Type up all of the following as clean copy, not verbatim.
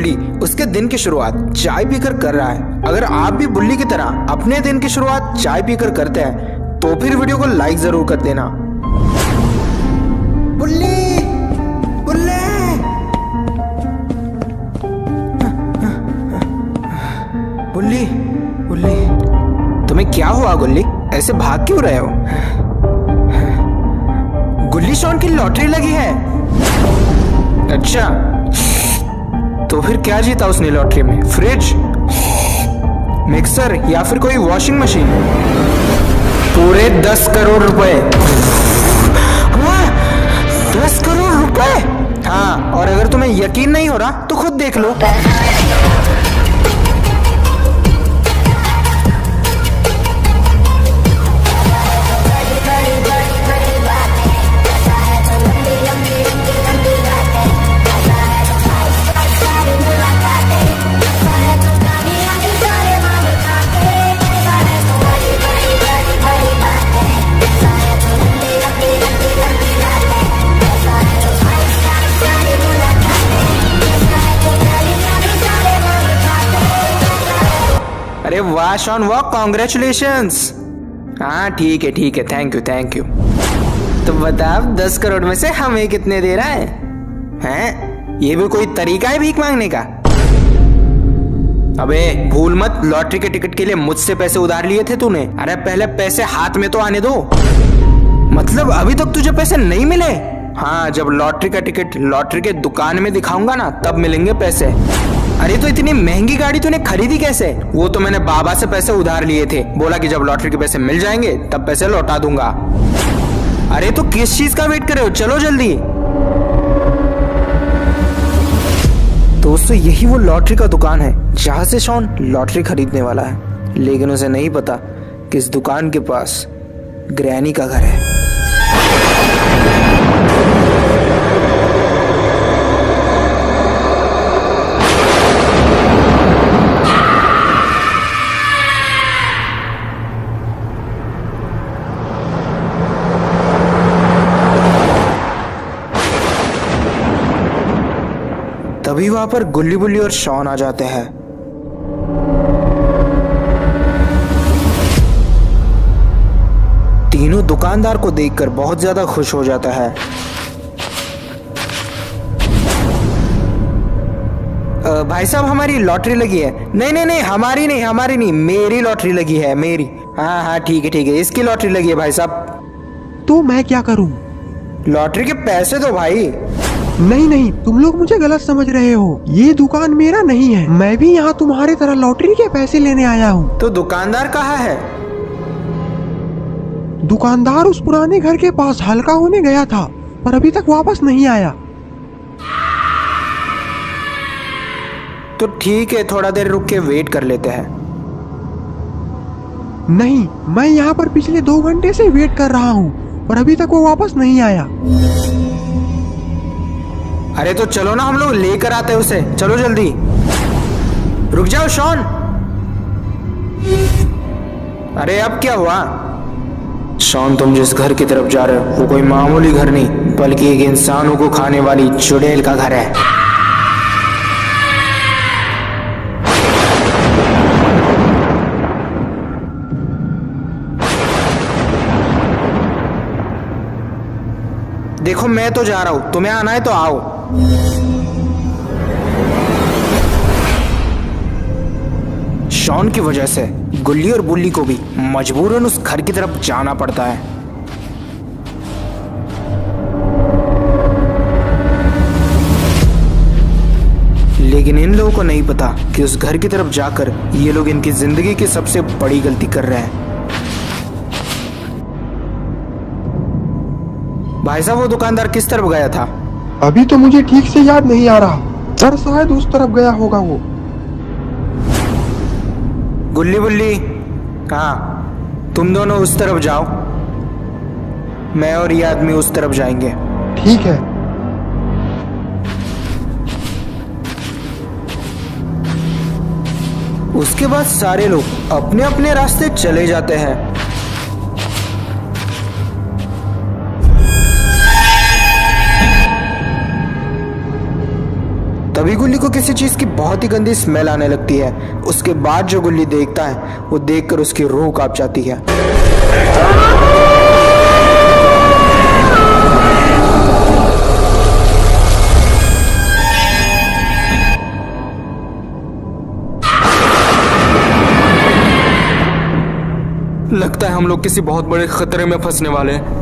बुल्ली उसके दिन की शुरुआत चाय पीकर कर रहा है। अगर आप भी बुल्ली की तरह अपने दिन की शुरुआत चाय पीकर करते हैं तो फिर वीडियो को लाइक जरूर कर देना। बुल्ली बुल्ले बुल्ली बुल्ली, तुम्हें क्या हुआ गुल्ली? ऐसे भाग क्यों रहे हो? गुल्ली शॉन की लॉटरी लगी है। अच्छा, तो फिर क्या जीता उसने लॉटरी में? फ्रिज, मिक्सर या फिर कोई वॉशिंग मशीन? पूरे 10 करोड़ रुपए। 10 करोड़ रुपए? हाँ, और अगर तुम्हें यकीन नहीं हो रहा तो खुद देख लो। अरे वाह शॉन वाह, कॉन्ग्रेचुलेशंस। हाँ ठीक है, थैंक यू। तो बताओ 10 करोड़ में से हमें कितने दे रहा है? हैं? ये भी कोई तरीका है भीख मांगने का? अबे भूल मत, लॉटरी के टिकट के लिए मुझसे पैसे उधार लिए थे तूने। अरे पहले पैसे हाथ में तो आने दो। मतलब अभी तक तुझे पैसे नहीं मिले? हाँ, जब लॉटरी का टिकट लॉटरी के दुकान में दिखाऊंगा ना तब मिलेंगे पैसे। अरे तो इतनी महंगी गाड़ी तूने खरीदी कैसे? वो तो मैंने बाबा से पैसे उधार लिए थे, बोला कि जब लॉटरी के पैसे मिल जाएंगे तब पैसे लौटा दूंगा। अरे तो किस चीज का वेट कर रहे हो? चलो जल्दी। दोस्तों यही वो लॉटरी का दुकान है जहां से शॉन लॉटरी खरीदने वाला है, लेकिन उसे नहीं पता कि इस दुकान के पास ग्रैनी का घर है। तभी वहां पर गुल्ली बुल्ली और शॉन आ जाते हैं। तीनों दुकानदार को देखकर बहुत ज्यादा खुश हो जाता है। भाई साहब हमारी लॉटरी लगी है। नहीं, हमारी नहीं, मेरी लॉटरी लगी है, मेरी। हाँ ठीक है, इसकी लॉटरी लगी है भाई साहब। तो मैं क्या करूं? लॉटरी के पैसे दो भाई। नहीं, तुम लोग मुझे गलत समझ रहे हो। ये दुकान मेरा नहीं है, मैं भी यहाँ तुम्हारी तरह लॉटरी के पैसे लेने आया हूँ। तो दुकानदार कहाँ है? दुकानदार उस पुराने घर के पास हल्का होने गया था, पर अभी तक वापस नहीं आया। तो ठीक है, थोड़ा देर रुक के वेट कर लेते हैं। नहीं, मैं यहाँ पर पिछले 2 घंटे से वेट कर रहा हूँ, पर अभी तक वो वापस नहीं आया। अरे तो चलो ना, हम लोग लेकर आते हैं उसे। चलो जल्दी। रुक जाओ शॉन। अरे अब क्या हुआ? शॉन, तुम जिस घर की तरफ जा रहे हो वो कोई मामूली घर नहीं, बल्कि एक इंसानों को खाने वाली चुड़ैल का घर है। देखो मैं तो जा रहा हूं, तुम्हें आना है तो आओ। शॉन की वजह से गुल्ली और बुल्ली को भी मजबूरन उस घर की तरफ जाना पड़ता है। लेकिन इन लोगों को नहीं पता कि उस घर की तरफ जाकर ये लोग इनकी जिंदगी की सबसे बड़ी गलती कर रहे हैं। भाई साहब वो दुकानदार किस तरफ गया था? अभी तो मुझे ठीक से याद नहीं आ रहा, पर शायद उस तरफ गया होगा वो। गुल्ली बुल्ली, हाँ तुम दोनों उस तरफ जाओ, मैं और ये आदमी उस तरफ जाएंगे। ठीक है। उसके बाद सारे लोग अपने अपने रास्ते चले जाते हैं। तभी गुल्ली को किसी चीज की बहुत ही गंदी स्मेल आने लगती है। उसके बाद जो गुल्ली देखता है वो देखकर उसकी रूह कांप जाती है। लगता है हम लोग किसी बहुत बड़े खतरे में फंसने वाले हैं।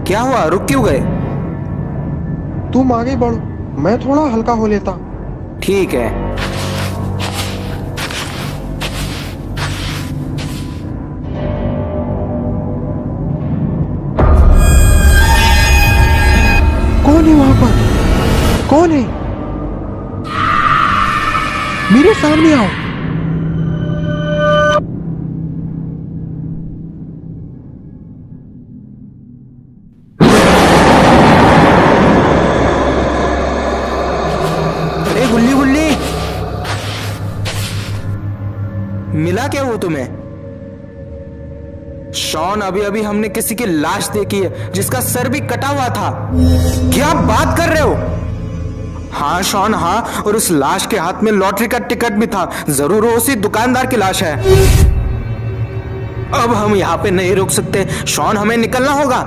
क्या हुआ, रुक क्यों गए? तुम आगे बढ़ो, मैं थोड़ा हल्का हो लेता। ठीक है। कौन है वहां पर? कौन है? मेरे सामने आओ। अरे गुल्ली गुल्ली, मिला क्या वो तुम्हें? शॉन, अभी अभी हमने किसी की लाश देखी है जिसका सर भी कटा हुआ था। क्या बात कर रहे हो? हाँ शॉन, हाँ, और उस लाश के हाथ में लॉटरी का टिकट भी था। जरूर वो उसी दुकानदार की लाश है। अब हम यहाँ पे नहीं रुक सकते शॉन, हमें निकलना होगा।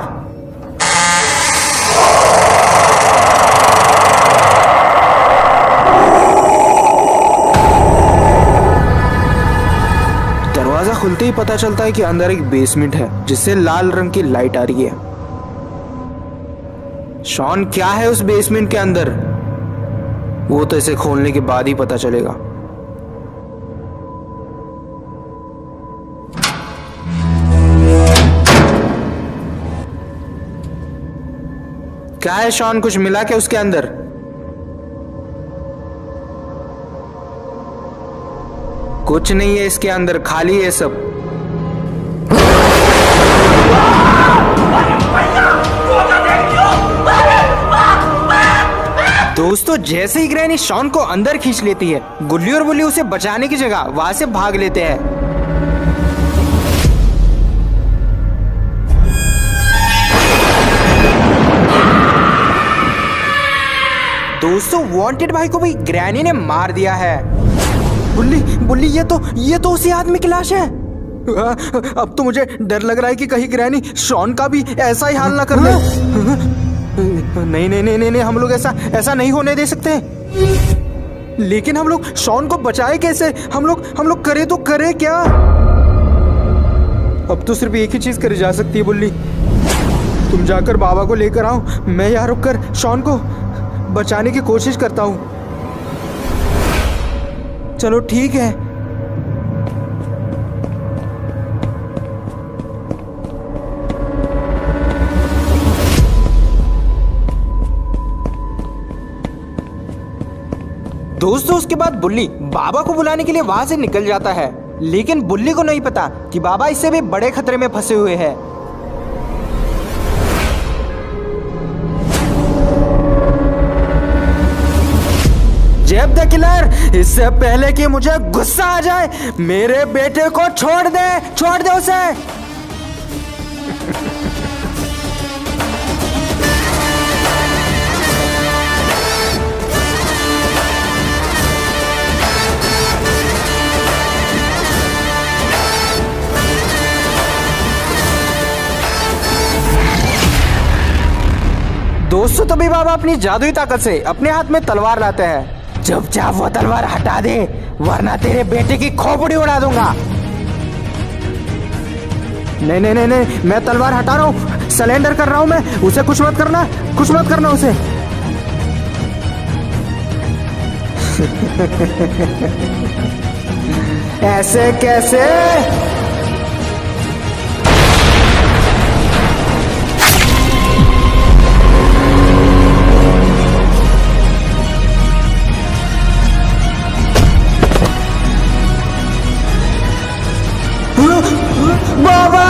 दरवाजा खुलते ही पता चलता है कि अंदर एक बेसमेंट है जिससे लाल रंग की लाइट आ रही है। शॉन, क्या है उस बेसमेंट के अंदर? वो तो इसे खोलने के बाद ही पता चलेगा। क्या है शॉन, कुछ मिला क्या उसके अंदर? कुछ नहीं है इसके अंदर, खाली है सब। दोस्तों, जैसे ही ग्रैनी शॉन को अंदर खींच लेती है, गुल्ली और बुल्ली उसे बचाने की जगह वहां से भाग लेते हैं। दोस्तों, वांटेड भाई को भी ग्रैनी ने मार दिया है। बुल्ली बुल्ली, ये तो उसी आदमी की लाश है। अब तो मुझे डर लग रहा है कि कहीं ग्रैनी शॉन का भी ऐसा ही हाल ना कर दे। नहीं नहीं नहीं नहीं, हम लोग ऐसा नहीं होने दे सकते। लेकिन हम लोग शॉन को बचाए कैसे? हम लोग करे तो करे क्या? अब तो सिर्फ एक ही चीज करी जा सकती है बुल्ली, तुम जाकर बाबा को लेकर आओ, मैं यहाँ रुककर शॉन को बचाने की कोशिश करता हूँ। चलो ठीक है। दोस्तों, उसके बाद बुल्ली बाबा को बुलाने के लिए वहां से निकल जाता है, लेकिन बुल्ली को नहीं पता कि बाबा इससे भी बड़े खतरे में फंसे हुए हैं। जेब द किलर, इससे पहले कि मुझे गुस्सा आ जाए, मेरे बेटे को छोड़ दे उसे। दोस्तों, तभी बाबा अपनी जादुई ताकत से अपने हाथ में तलवार लाते हैं। चुपचाप वो तलवार हटा दे, वरना तेरे बेटे की खोपड़ी उड़ा दूंगा। नहीं नहीं नहीं नहीं, मैं तलवार हटा रहा हूँ, सरेंडर कर रहा हूँ मैं। उसे कुछ मत करना उसे। ऐसे कैसे? बाबा!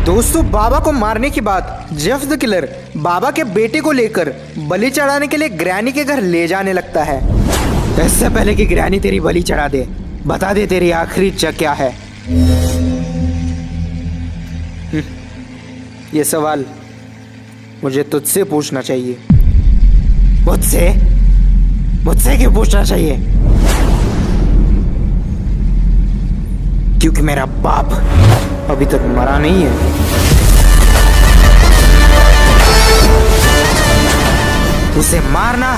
दोस्तों, बाबा को मारने के बाद जेफ द किलर बाबा के बेटे को लेकर बलि चढ़ाने के लिए ग्रैनी के घर ले जाने लगता है। इससे पहले कि ग्रैनी तेरी बलि चढ़ा दे, बता दे तेरी आखिरी इच्छा क्या है। ये सवाल मुझे तुझसे पूछना चाहिए। मुझसे क्यों पूछना चाहिए? क्योंकि मेरा बाप अभी तक मरा नहीं है। उसे मारना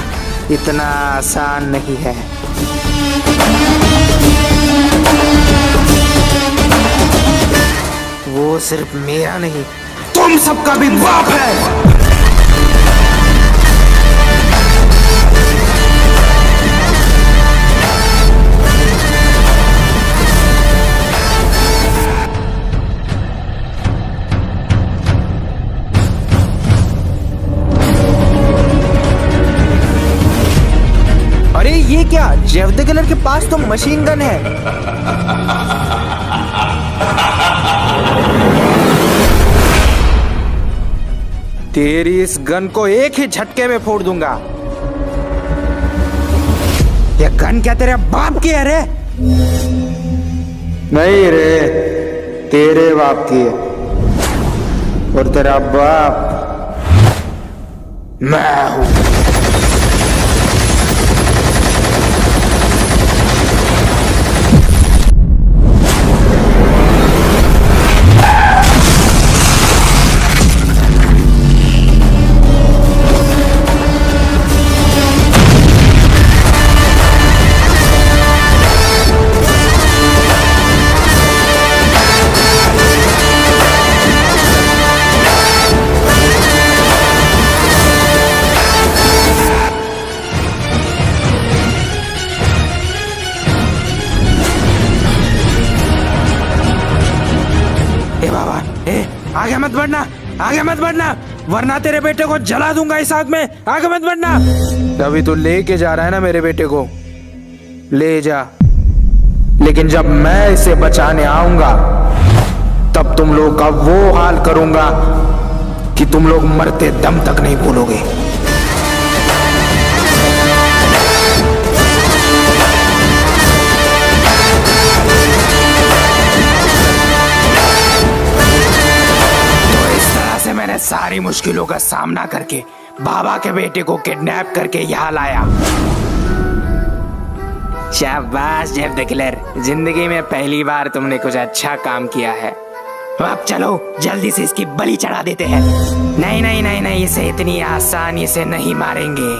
इतना आसान नहीं है। वो सिर्फ मेरा नहीं, तुम सबका भी बाप है। अरे ये क्या? जेफ द किलर के पास तो मशीन गन है। तेरी इस गन को एक ही झटके में फोड़ दूंगा। ये गन क्या तेरे बाप की है रे? नहीं रे, तेरे बाप की है। और तेरा बाप मैं हूं। आगे मत बढ़ना, आगे मत बढ़ना, वरना तेरे बेटे को जला दूंगा इस आग में। आगे मत बढ़ना। अभी तो लेके जा रहा है ना मेरे बेटे को, ले जा। लेकिन जब मैं इसे बचाने आऊंगा तब तुम लोग का वो हाल करूंगा कि तुम लोग मरते दम तक नहीं भूलोगे। मैंने सारी मुश्किलों का सामना करके बाबा के बेटे को किडनैप करके यहाँ लाया। शाबाश जेफ द किलर, जिंदगी में पहली बार तुमने कुछ अच्छा काम किया है। अब चलो जल्दी से इसकी बलि चढ़ा देते हैं। नहीं नहीं नहीं नहीं, इसे इतनी आसानी से नहीं मारेंगे।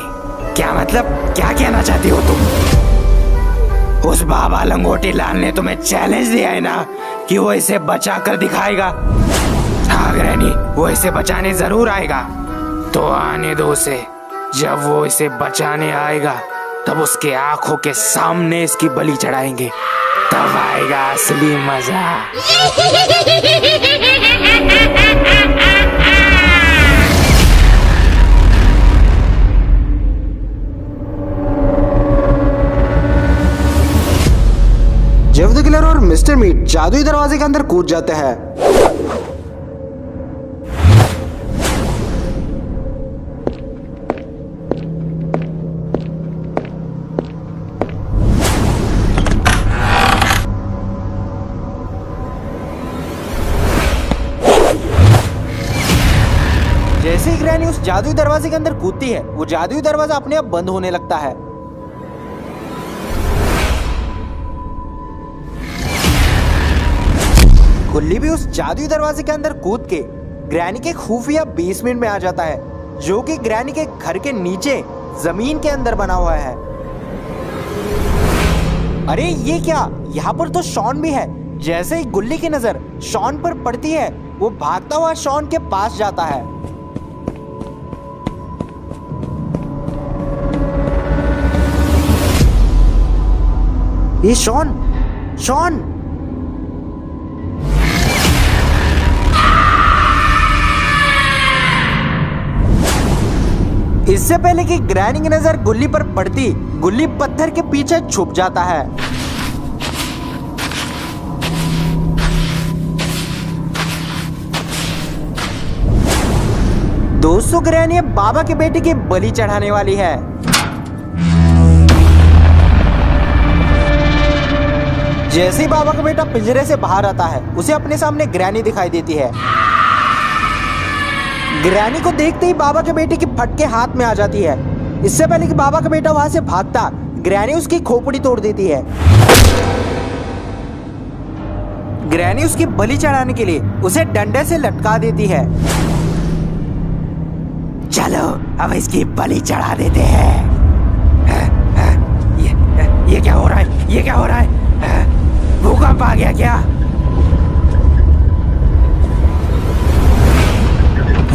क्या मतलब, क्या कहना चाहती हो तुम? उस बाबा लंगोटी लाल ने तुम्हें चैलेंज दिया है ना कि वो इसे बचा कर दिखाएगा। हाँ ग्रैनी, वो इसे बचाने जरूर आएगा। तो आने दो उसे। जब वो इसे बचाने आएगा तब उसके आंखों के सामने इसकी बलि चढ़ाएंगे, तब आएगा असली मजा। जेफ द किलर और मिस्टर मीट जादुई दरवाजे के अंदर कूद जाते हैं। जैसे ही ग्रैनी उस जादुई दरवाजे के अंदर कूदती है, वो जादुई दरवाजा अपने आप बंद होने लगता है। गुल्ली भी उस जादुई दरवाजे के अंदर कूद के ग्रैनी के खुफिया बेसमेंट में आ जाता है, जो कि ग्रैनी के घर के नीचे जमीन के अंदर बना हुआ है। अरे ये क्या? यहाँ पर तो शॉन भी है। जैसे ही गुल्ली की नजर शॉन पर पड़ती है, वो भागता हुआ शॉन के पास जाता है। ये शॉन, शॉन, इससे पहले कि ग्रैनी की नजर गुल्ली पर पड़ती, गुल्ली पत्थर के पीछे छुप जाता है। दोस्तों ग्रैनी अब बाबा के बेटे की बलि चढ़ाने वाली है। जैसे ही बाबा का बेटा पिंजरे से बाहर आता है, उसे अपने सामने ग्रैनी दिखाई देती है। ग्रैनी को देखते ही बाबा के बेटे की फटके हाथ में आ जाती है। इससे पहले कि बाबा का बेटा वहां से भागता, ग्रैनी उसकी खोपड़ी तोड़ देती है। ग्रैनी उसकी बलि चढ़ाने के लिए उसे डंडे से लटका देती है। चलो अब इसकी बलि चढ़ा देते हैं। ये क्या हो रहा है? ये क्या हो रहा है? भूकंप आ गया क्या?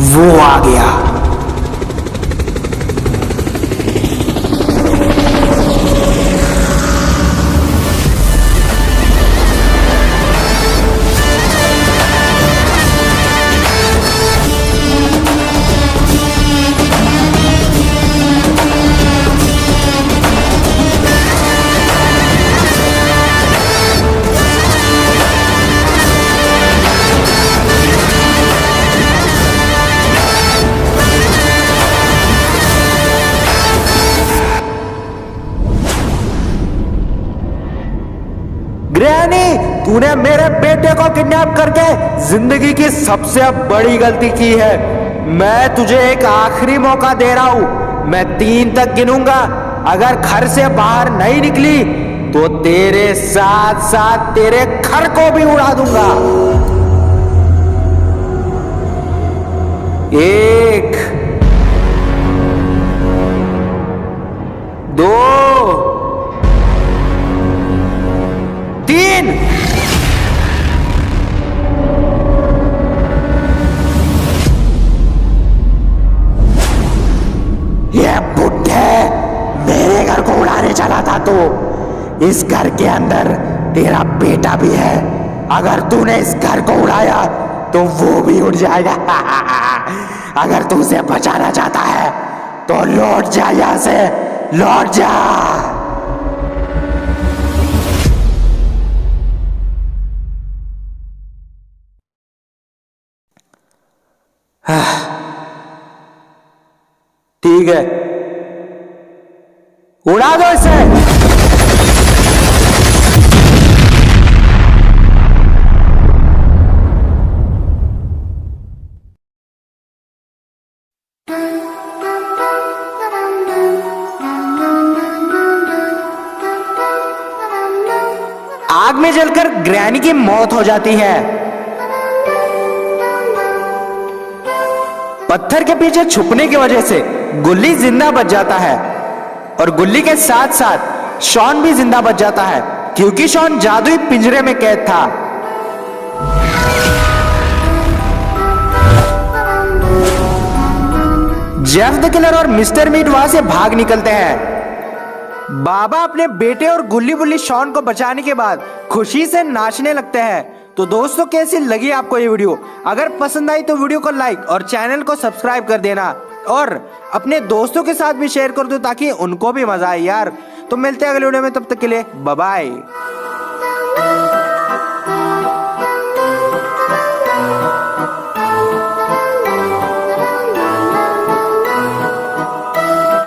वो आ गया। ग्रैनी, तूने मेरे बेटे को किडनैप करके जिंदगी की सबसे बड़ी गलती की है। मैं तुझे एक आखिरी मौका दे रहा हूं। मैं 3 तक गिनूंगा। अगर घर से बाहर नहीं निकली तो तेरे साथ साथ तेरे घर को भी उड़ा दूंगा। 1, 2, 3। ये बुड्ढे मेरे घर को उड़ाने चला था। तो इस घर के अंदर तेरा बेटा भी है। अगर तूने इस घर को उड़ाया तो वो भी उड़ जाएगा। अगर तू उसे बचाना चाहता है तो लौट जा, यहां से लौट जा। ठीक है, उड़ा दो इसे। आग में जलकर ग्रैनी की मौत हो जाती है। पत्थर के पीछे छुपने की वजह से गुल्ली जिंदा बच जाता है और गुल्ली के साथ साथ शॉन भी जिंदा बच जाता है, क्योंकि शॉन जादुई पिंजरे में कैद था। जेफ द किलर और मिस्टर मीट वहां से भाग निकलते हैं। बाबा अपने बेटे और गुल्ली बुल्ली शॉन को बचाने के बाद खुशी से नाचने लगते हैं। तो दोस्तों कैसी लगी आपको ये वीडियो? अगर पसंद आई तो वीडियो को लाइक और चैनल को सब्सक्राइब कर देना और अपने दोस्तों के साथ भी शेयर कर दो ताकि उनको भी मजा आए यार। तो मिलते हैं अगले वीडियो में, तब तक के लिए बाय बाय।